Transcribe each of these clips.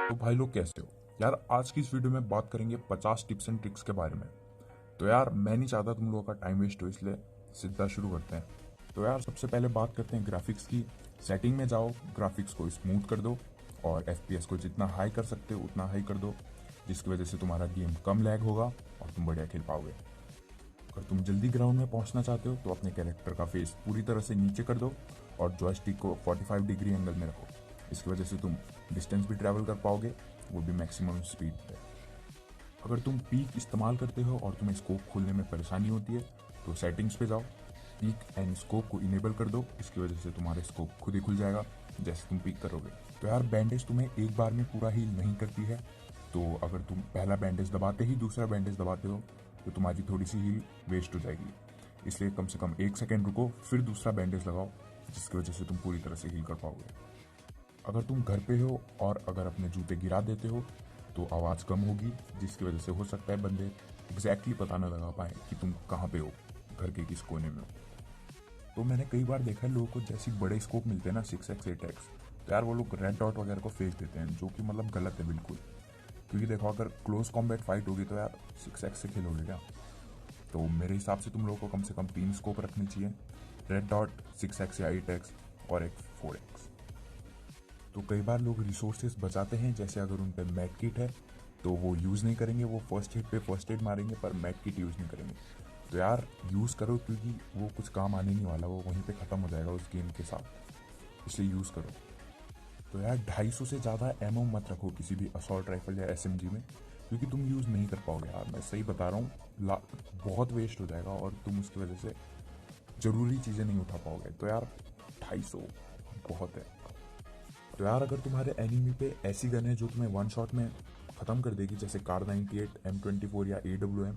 तो भाई लोग कैसे हो यार। आज की इस वीडियो में बात करेंगे 50 टिप्स एंड ट्रिक्स के बारे में। तो यार मैं नहीं चाहता तुम लोगों का टाइम वेस्ट हो, इसलिए सीधा शुरू करते हैं। तो यार सबसे पहले बात करते हैं ग्राफिक्स की। सेटिंग में जाओ, ग्राफिक्स को स्मूथ कर दो और एफपीएस को जितना हाई कर सकते हो उतना हाई कर दो, जिसकी वजह से तुम्हारा गेम कम लैग होगा और तुम बढ़िया खेल पाओगे। अगर तुम जल्दी ग्राउंड में पहुंचना चाहते हो तो अपने कैरेक्टर का फेस पूरी तरह से नीचे कर दो और जॉयस्टिक को 45 डिग्री एंगल में रखो। इसकी वजह से तुम डिस्टेंस भी ट्रैवल कर पाओगे, वो भी मैक्सिमम स्पीड पे। अगर तुम पीक इस्तेमाल करते हो और तुम्हें स्कोप खोलने में परेशानी होती है तो सेटिंग्स पे जाओ, पीक एंड स्कोप को इनेबल कर दो। इसकी वजह से तुम्हारा स्कोप खुद ही खुल जाएगा जैसे तुम पीक करोगे। तो यार बैंडेज तुम्हें एक बार में पूरा हील नहीं करती है, तो अगर तुम पहला बैंडेज दबाते ही दूसरा बैंडेज दबाते हो तो तुम्हारी थोड़ी सी हील वेस्ट हो जाएगी। इसलिए कम से कम 1 सेकेंड रुको फिर दूसरा बैंडेज लगाओ, जिसकी वजह से तुम पूरी तरह से हील कर पाओगे। अगर तुम घर पे हो और अगर अपने जूते गिरा देते हो तो आवाज़ कम होगी, जिसकी वजह से हो सकता है बंदे एग्जैक्टली पता न लगा पाए कि तुम कहाँ पे हो, घर के किस कोने में हो। तो मैंने कई बार देखा है लोगों को जैसे बड़े स्कोप मिलते हैं ना 6x 8x, तो यार वो लोग रेड डॉट वगैरह को फेंक देते हैं, जो कि मतलब गलत है बिल्कुल। क्योंकि देखो अगर क्लोज कॉम्बैट फाइट होगी तो यार 6x से खेलोगे क्या। तो मेरे हिसाब से तुम लोगों को कम से कम 3 स्कोप रखनी चाहिए, रेड डॉट, 6x या 8x और एक 4x। तो कई बार लोग रिसोर्सेज बचाते हैं, जैसे अगर उन पर मैट किट है तो वो यूज़ नहीं करेंगे, वो फर्स्ट एड पे फर्स्ट एड मारेंगे पर मैट किट यूज़ नहीं करेंगे। तो यार यूज़ करो, क्योंकि वो कुछ काम आने नहीं वाला, वो वहीं पे ख़त्म हो जाएगा उस गेम के साथ, इसलिए यूज़ करो। तो यार 250 से ज़्यादा एमओ मत रखो किसी भी असॉल्ट राइफल या एसएमजी में, क्योंकि तुम यूज़ नहीं कर पाओगे यार, मैं सही बता रहा हूँ। बहुत वेस्ट हो जाएगा और तुम उसकी वजह से ज़रूरी चीज़ें नहीं उठा पाओगे। तो यार 250 बहुत है। तो यार अगर तुम्हारे एनिमी पे ऐसी गन है जो तुम्हें वन शॉट में ख़त्म कर देगी, जैसे कार 98, M24 या AWM,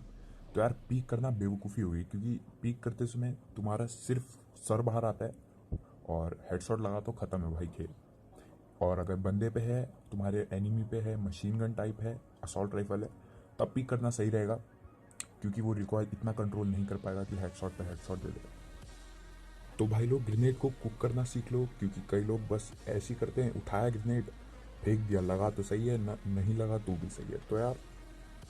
तो यार पीक करना बेवकूफ़ी होगी, क्योंकि पीक करते समय तुम्हारा सिर्फ सर बाहर आता है और हेडशॉट लगा तो ख़त्म है भाई खेल। और अगर बंदे पे है, तुम्हारे एनिमी पे है, मशीन गन टाइप है, असॉल्ट राइफल है, तब पीक करना सही रहेगा, क्योंकि वो रिकॉइल इतना कंट्रोल नहीं कर पाएगा कि हेडशॉट पे हेडशॉट दे दे। तो भाई लोग ग्रेनेड को कुक करना सीख लो, क्योंकि कई लोग बस ऐसे ही करते हैं, उठाया ग्रेनेड फेंक दिया, लगा तो सही है, नहीं लगा तो भी सही है। तो यार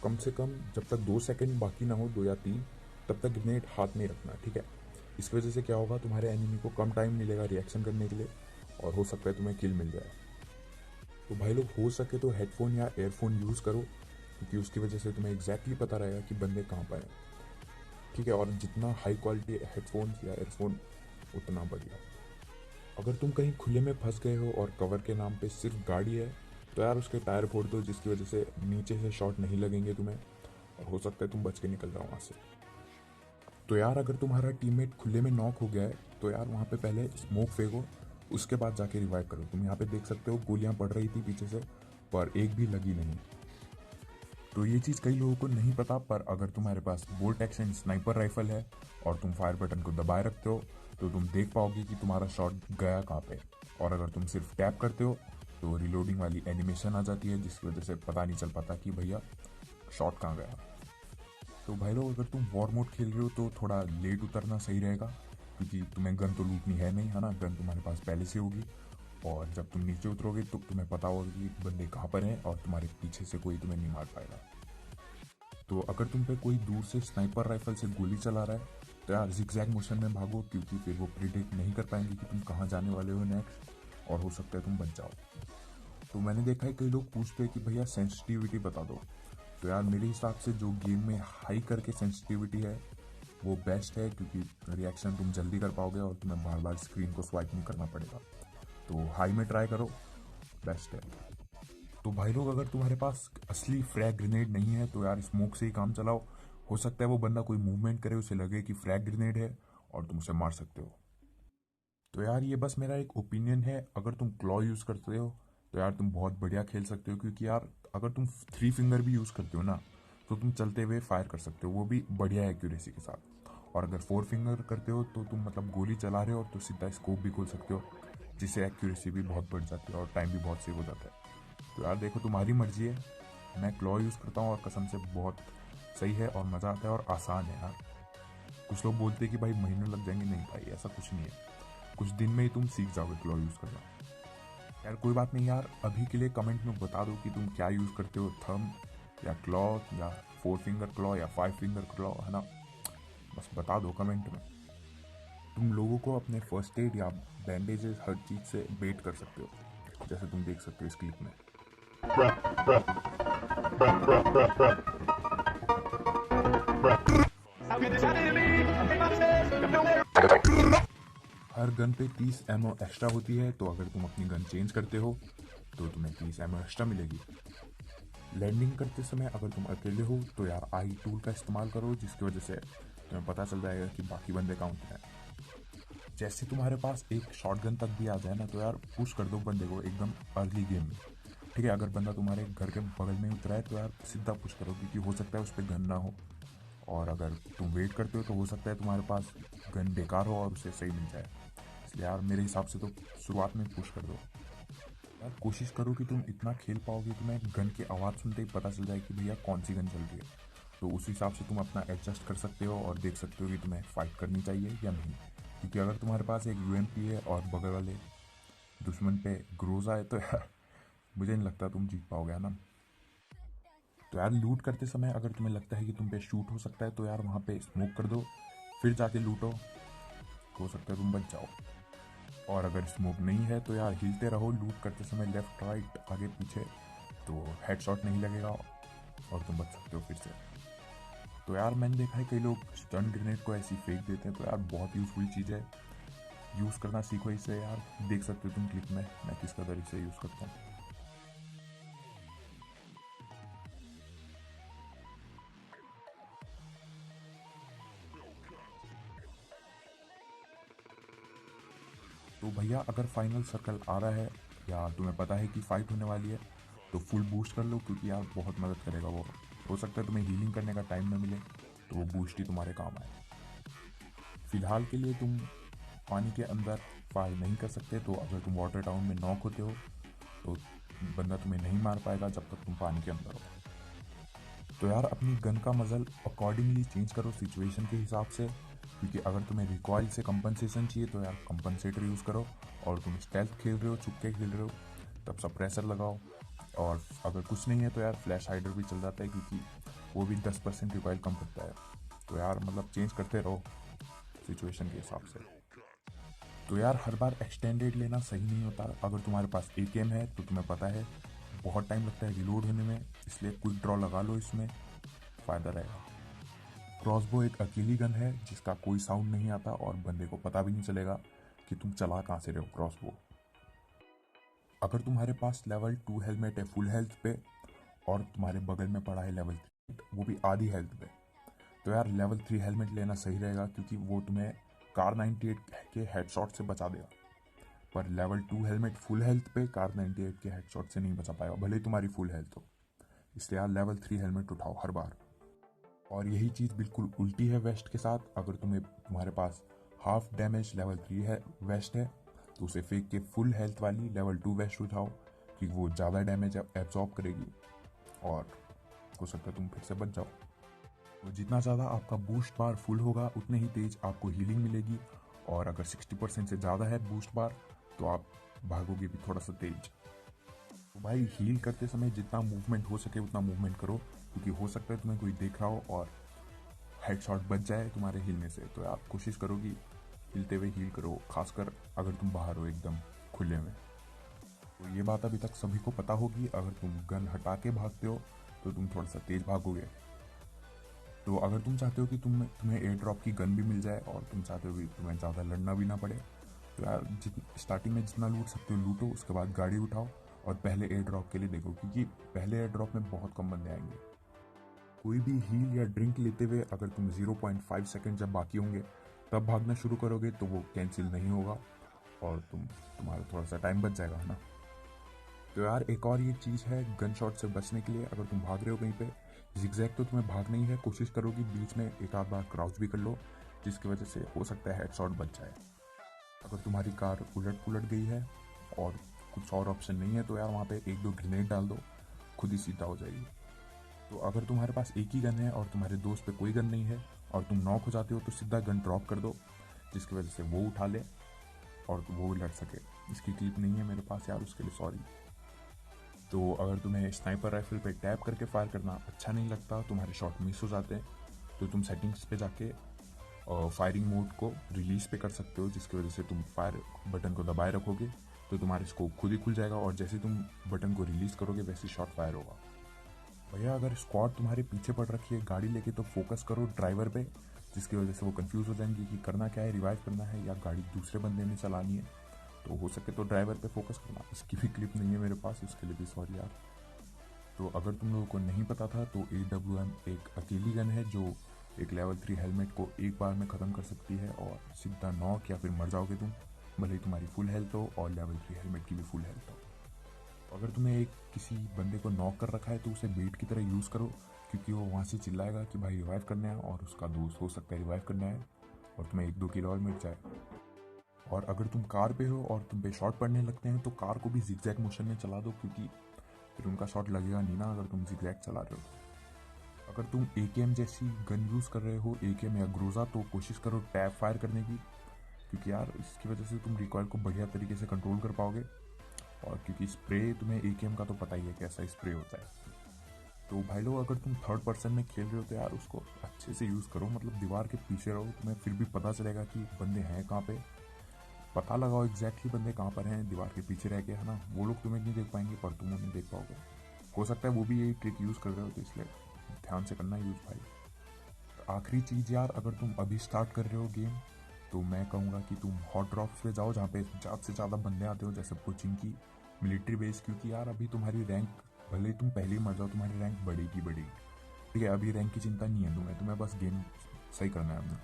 कम से कम जब तक 2 सेकंड बाकी ना हो, 2 या 3, तब तक ग्रेनेड हाथ में ही रखना, ठीक है। इस वजह से क्या होगा, तुम्हारे एनिमी को कम टाइम मिलेगा रिएक्शन करने के लिए और हो सकता है तुम्हें किल मिल जाए। तो भाई लोग हो सके तो हेडफोन या एयरफोन यूज़ करो, क्योंकि उसकी वजह से तुम्हें एग्जैक्टली पता रहेगा कि बंदे कहाँ पर हैं, ठीक है। और जितना हाई क्वालिटी हेडफोन्स या एयरफोन उतना बढ़िया। अगर तुम कहीं खुले में फंस गए हो और कवर के नाम पे सिर्फ गाड़ी है, तो यार उसके टायर फोड़ दो, जिसकी वजह से नीचे से शॉट नहीं लगेंगे तुम्हें और हो सकता है तुम बच के निकल जाओ वहाँ से। तो यार अगर तुम्हारा टीममेट खुले में नॉक हो गया है तो यार वहाँ पे पहले स्मोक फेंको, उसके बाद जाके रिवाइव करो। तुम यहाँ पे देख सकते हो गोलियाँ पड़ रही थी पीछे से, पर एक भी लगी नहीं। तो ये चीज़ कई लोगों को नहीं पता, पर अगर तुम्हारे पास बोल्ट एक्शन स्नाइपर राइफल है और तुम फायर बटन को दबाए रखते हो तो तुम देख पाओगे कि तुम्हारा शॉट गया कहाँ पे। और अगर तुम सिर्फ टैप करते हो तो रिलोडिंग वाली एनिमेशन आ जाती है, जिसकी वजह से पता नहीं चल पाता कि भैया शॉट कहाँ गया। तो भाई लोग अगर तुम वॉर मोड खेल रहे हो तो थोड़ा लेट उतरना सही रहेगा, क्योंकि तुम्हें गन तो लूटनी है नहीं, है ना, गन तुम्हारे पास पहले से होगी। और जब तुम नीचे उतरोगे तो तुम्हें पता होगा कि बंदे कहाँ पर हैं और तुम्हारे पीछे से कोई तुम्हें नहीं मार पाएगा। तो अगर तुम पे कोई दूर से स्नाइपर राइफल से गोली चला रहा है तो यार जिगजैग मोशन में भागो, क्योंकि फिर वो प्रिडिक्ट नहीं कर पाएंगे कि तुम कहाँ जाने वाले हो नेक्स्ट, और हो सकता है तुम बच जाओ। तो मैंने देखा है कई लोग पूछते हैं कि भैया सेंसिटिविटी बता दो। तो यार मेरे हिसाब से जो गेम में हाई करके सेंसिटिविटी है वो बेस्ट है, क्योंकि रिएक्शन तुम जल्दी कर पाओगे और तुम्हें बार बार स्क्रीन को स्वाइप नहीं करना पड़ेगा। तो हाई में ट्राई करो, बेस्ट है। तो भाई लोग अगर तुम्हारे पास असली फ्रैग ग्रेनेड नहीं है तो यार स्मोक से ही काम चलाओ। हो सकता है वो बंदा कोई मूवमेंट करे, उसे लगे कि फ्रैग ग्रेनेड है और तुम उसे मार सकते हो। तो यार ये बस मेरा एक ओपिनियन है। अगर तुम क्लॉ यूज़ करते हो तो यार तुम बहुत बढ़िया खेल सकते हो, क्योंकि यार अगर तुम 3 फिंगर भी यूज़ करते हो ना तो तुम चलते हुए फायर कर सकते हो, वो भी बढ़िया एक्यूरेसी के साथ। और अगर 4 फिंगर करते हो तो तुम मतलब गोली चला रहे हो तो सीधा स्कोप भी खोल सकते हो, जिससे एक्यूरेसी भी बहुत बढ़ जाती है और टाइम भी बहुत सेव हो जाता है। तो यार देखो तुम्हारी मर्जी है, मैं क्लॉ यूज़ करता हूँ और कसम से बहुत सही है और मज़ा आता है और आसान है यार। कुछ लोग बोलते हैं कि भाई महीने लग जाएंगे, नहीं भाई ऐसा कुछ नहीं है, कुछ दिन में ही तुम सीख जाओगे क्लॉ यूज़ करना। यार कोई बात नहीं यार, अभी के लिए कमेंट में बता दो कि तुम क्या यूज़ करते हो, थंब या क्लॉ या 4 फिंगर क्लॉ या 5 फिंगर क्लॉ, है ना। बस बता दो कमेंट में। तुम लोगों को अपने फर्स्ट एड या बैंडेजेस हर चीज़ से बेट कर सकते हो, जैसे तुम देख सकते हो इस क्लिप में। हर गन पे 30 एमओ एक्स्ट्रा होती है, तो अगर तुम अपनी गन चेंज करते हो तो तुम्हें 30 एमओ एक्स्ट्रा मिलेगी। लैंडिंग करते समय अगर तुम अकेले हो तो यार आई टूल का इस्तेमाल करो, जिसकी वजह से तुम्हें पता चल जाएगा कि बाकी बंदे काउंट हैं। जैसे तुम्हारे पास एक शॉटगन तक भी आ जाए ना, तो यार पुश कर दो बंदे को एकदम अर्ली गेम में। ठीक है, अगर बंदा तुम्हारे घर के बगल में उतरा है तो यार सीधा पुश करो, क्योंकि हो सकता है उस पर गन ना हो। और अगर तुम वेट करते हो तो हो सकता है तुम्हारे पास गन बेकार हो और उसे सही मिल जाए। इसलिए यार मेरे हिसाब से तो शुरुआत में पुश कर दो। यार कोशिश करो कि तुम इतना खेल पाओ कि तुम्हें गन की आवाज़ सुनते ही पता चल जाए कि भैया कौन सी गन चल रही है। तो उस हिसाब से तुम अपना एडजस्ट कर सकते हो और देख सकते हो कि तुम्हें फाइट करनी चाहिए या नहीं। क्योंकि अगर तुम्हारे पास एक यूएमपी है और बगल वाले दुश्मन पे ग्रोजा है, तो यार मुझे नहीं लगता तुम जीत पाओगे, है ना। तो यार लूट करते समय अगर तुम्हें लगता है कि तुम पे शूट हो सकता है, तो यार वहाँ पे स्मोक कर दो, फिर जाके लूटो, हो सकता है तुम बच जाओ। और अगर स्मोक नहीं है तो यार हिलते रहो लूट करते समय, लेफ्ट राइट आगे पीछे, तो हेडशॉट नहीं लगेगा और तुम बच सकते हो फिर से। तो यार मैंने देखा है कई लोग स्टन ग्रेनेड को ऐसे ही फेंक देते हैं, तो यार बहुत यूज़फुल चीज़ है, यूज़ करना सीखो इसे यार। देख सकते हो तुम क्लिप में मैं किस कदर इसे यूज़ करता हूँ। तो भैया अगर फाइनल सर्कल आ रहा है या तुम्हें पता है कि फ़ाइट होने वाली है, तो फुल बूस्ट कर लो, क्योंकि यार बहुत मदद करेगा वो। हो सकता है तुम्हें हीलिंग करने का टाइम न मिले, तो वो बूस्ट ही तुम्हारे काम आए। फिलहाल के लिए तुम पानी के अंदर फायर नहीं कर सकते, तो अगर तुम वाटर टाउन में नॉक होते हो तो बंदा तुम्हें नहीं मार पाएगा जब तक तुम पानी के अंदर हो। तो यार अपनी गन का मजल अकॉर्डिंगली चेंज करो सिचुएशन के हिसाब से, क्योंकि अगर तुम्हें रिकॉइल से कंपनसेशन चाहिए तो यार कंपनसेटर यूज़ करो, और तुम स्टेल्थ खेल रहे हो, छुप के खेल रहे हो, तब सप्रेसर लगाओ। और अगर कुछ नहीं है तो यार फ्लैश हाइडर भी चल जाता है, क्योंकि वो भी 10% रिकॉइल कम करता है। तो यार मतलब चेंज करते रहो सिचुएशन के हिसाब से। तो यार हर बार एक्सटेंडेड लेना सही नहीं होता। अगर तुम्हारे पास एकेएम है तो तुम्हें पता है बहुत टाइम लगता है रिलोड होने में, इसलिए क्विक ड्रॉ लगा लो, इसमें फ़ायदा रहेगा। क्रॉसबो एक अकेली गन है जिसका कोई साउंड नहीं आता और बंदे को पता भी नहीं चलेगा कि तुम चला कहाँ से रहे हो क्रॉसबो। अगर तुम्हारे पास लेवल 2 हेलमेट है फुल हेल्थ पे, और तुम्हारे बगल में पड़ा है लेवल 3 वो भी आधी हेल्थ पे, तो यार लेवल 3 हेलमेट लेना सही रहेगा, क्योंकि वो तुम्हें कार 98 के हेडशॉट से बचा देगा। पर लेवल 2 हेलमेट फुल हेल्थ पे कार 98 के हेडशॉट से नहीं बचा पाएगा, भले ही तुम्हारी फुल हेल्थ हो। इसलिए यार लेवल 3 हेलमेट उठाओ हर बार। और यही चीज़ बिल्कुल उल्टी है वेस्ट के साथ। अगर तुम्हारे पास हाफ डैमेज लेवल 3 है वेस्ट है, तो उसे फेंक के फुल हेल्थ वाली लेवल 2 वेस्ट उठाओ, क्योंकि वो ज़्यादा डैमेज एब्जॉर्ब करेगी और हो सकता है तुम फिर से बच जाओ। तो जितना ज़्यादा आपका बूस्ट बार फुल होगा उतने ही तेज आपको हीलिंग मिलेगी, और अगर 60% से ज़्यादा है बूस्ट बार तो आप भागोगे भी थोड़ा सा तेज। तो भाई हील करते समय जितना मूवमेंट हो सके उतना मूवमेंट करो, क्योंकि हो सकता है तुम्हें कोई देख रहा हो और हेडशॉट बच जाए तुम्हारे हिलने से। तो आप कोशिश करो कि हिलते हुए हील करो, खासकर अगर तुम बाहर हो एकदम खुले में। तो ये बात अभी तक सभी को पता होगी, अगर तुम गन हटा के भागते हो तो तुम थोड़ा सा तेज भागोगे। तो अगर तुम चाहते हो कि तुम्हें एयर ड्रॉप की गन भी मिल जाए और तुम चाहते हो कि तुम्हें ज़्यादा लड़ना भी ना पड़े, तो यार स्टार्टिंग में जितना लूट सकते हो लूटो, उसके बाद गाड़ी उठाओ और पहले एयर ड्रॉप के लिए देखो, क्योंकि पहले एयर ड्रॉप में बहुत कम बंदे आएंगे। कोई भी हील या ड्रिंक लेते हुए अगर तुम 0.5 सेकेंड जब बाकी होंगे तब भागना शुरू करोगे तो वो कैंसिल नहीं होगा और तुम्हारा थोड़ा सा टाइम बच जाएगा, है ना। तो यार एक और ये चीज़ है गन शॉट से बचने के लिए, अगर तुम भाग रहे हो कहीं पे जिगजैग, तो तुम्हें भागना ही है, कोशिश करो कि बीच में एक आध बार क्रॉस भी कर लो, जिसकी वजह से हो सकता है हेडशॉट बच जाए। अगर तुम्हारी कार उलट पुलट गई है और कुछ और ऑप्शन नहीं है, तो यार वहाँ पे एक दो ग्रेनेड डाल दो, खुद ही सीधा हो जाएगी। तो अगर तुम्हारे पास एक ही गन है और तुम्हारे दोस्त पे कोई गन नहीं है और तुम नॉक हो जाते हो, तो सीधा गन ड्रॉप कर दो, जिसकी वजह से वो उठा ले और वो लड़ सके। इसकी क्लिप नहीं है मेरे पास यार, उसके लिए सॉरी। तो अगर तुम्हें स्नाइपर राइफल पे टैप करके फायर करना अच्छा नहीं लगता, तुम्हारे शॉट मिस हो जाते हैं, तो तुम सेटिंग्स पे जाके फायरिंग मोड को रिलीज़ पे कर सकते हो, जिसकी वजह से तुम फायर बटन को दबाए रखोगे तो तुम्हारे स्कोप खुद ही खुल जाएगा, और जैसे तुम बटन को रिलीज़ करोगे वैसे शॉट फायर होगा। भैया अगर स्क्वाड तुम्हारे पीछे पड़ रखी है गाड़ी लेके, तो फोकस करो ड्राइवर पे, जिसकी वजह से वो कंफ्यूज हो जाएंगे कि करना क्या है, रिवाइव करना है या गाड़ी दूसरे बंदे ने चलानी है। तो हो सके तो ड्राइवर पे फोकस करना। इसकी भी क्लिप नहीं है मेरे पास, उसके लिए भी सॉरी यार। तो अगर तुम लोगों को नहीं पता था तो AWM एक अकेली गन है जो एक लेवल 3 हेलमेट को एक बार में ख़त्म कर सकती है, और सीधा नॉक या फिर मर जाओगे तुम, भले ही तुम्हारी फुल हेल्थ हो और लेवल 3 हेलमेट की भी फुल हेल्थ हो। तो अगर तुम्हें एक किसी बंदे को नॉक कर रखा है तो उसे बेट की तरह यूज़ करो, क्योंकि वो वहाँ से चिल्लाएगा कि भाई रिवाइव करना है, और उसका दोस्त हो सकता है रिवाइव करना है, और तुम्हें 1-2 किल और मिल जाए। और अगर तुम कार पे हो और तुम पे शॉट पड़ने लगते हैं तो कार को भी जिगजैग मोशन में चला दो, क्योंकि फिर उनका शॉट लगेगा नहीं ना अगर तुम जिगजैग चला रहे हो। अगर तुम AKM जैसी गन यूज़ कर रहे हो, AKM या ग्रोजा, तो कोशिश करो टैप फायर करने की, क्योंकि यार इसकी वजह से तुम रिकॉइल को बढ़िया तरीके से कंट्रोल कर पाओगे। और क्योंकि स्प्रे तुम्हें AKM का तो पता ही है कैसा स्प्रे होता है। तो भाई लोग अगर तुम थर्ड पर्सन में खेल रहे हो तो यार उसको अच्छे से यूज़ करो, मतलब दीवार के पीछे रहो, तुम्हें फिर भी पता चलेगा कि बंदे हैं कहाँ पे। पता लगाओ एग्जैक्टली बंदे कहाँ पर हैं दीवार के पीछे रह के, है ना। वो लोग तुम्हें नहीं देख पाएंगे पर तुम उन्हें देख पाओगे। हो सकता है वो भी यही ट्रिक यूज़ कर रहे हो, तो इसलिए ध्यान से करना यूज़ भाई। आखिरी चीज़ यार, अगर तुम अभी स्टार्ट कर रहे हो गेम तो मैं कहूँगा कि तुम हॉट ड्रॉप्स पे जाओ, जहाँ पे ज़्यादा से ज़्यादा बंदे आते हो, जैसे कोचिंग की मिलिट्री बेस, क्योंकि यार अभी तुम्हारी रैंक, भले ही तुम पहले ही मर जाओ, तुम्हारी रैंक बढ़ेगी। ठीक है, अभी रैंक की चिंता नहीं है तुम्हें बस गेम सही करना है अपना।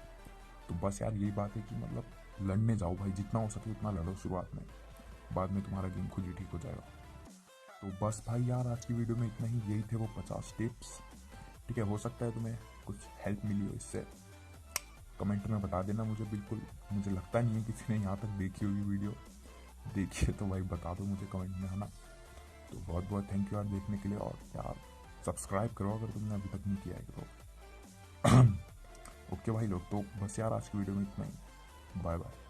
तो बस यार यही बात है कि मतलब लड़ने जाओ भाई, जितना हो सके उतना लड़ो शुरुआत में, बाद में तुम्हारा गेम खुद ही ठीक हो जाएगा। तो बस भाई यार आज की वीडियो में इतना ही, यही थे वो 50 टिप्स। ठीक है, हो सकता है तुम्हें कुछ हेल्प मिली हो इससे, कमेंट में बता देना मुझे। बिल्कुल, मुझे लगता नहीं है किसी ने यहाँ तक देखी होगी वीडियो, देखिए तो भाई बता दो मुझे कमेंट में, है ना। तो बहुत बहुत थैंक यू यार देखने के लिए, और यार सब्सक्राइब करो अगर तुमने अभी तक नहीं किया है तो। ओके भाई लोग, तो बस यार आज की वीडियो में इतना ही, बाय बाय।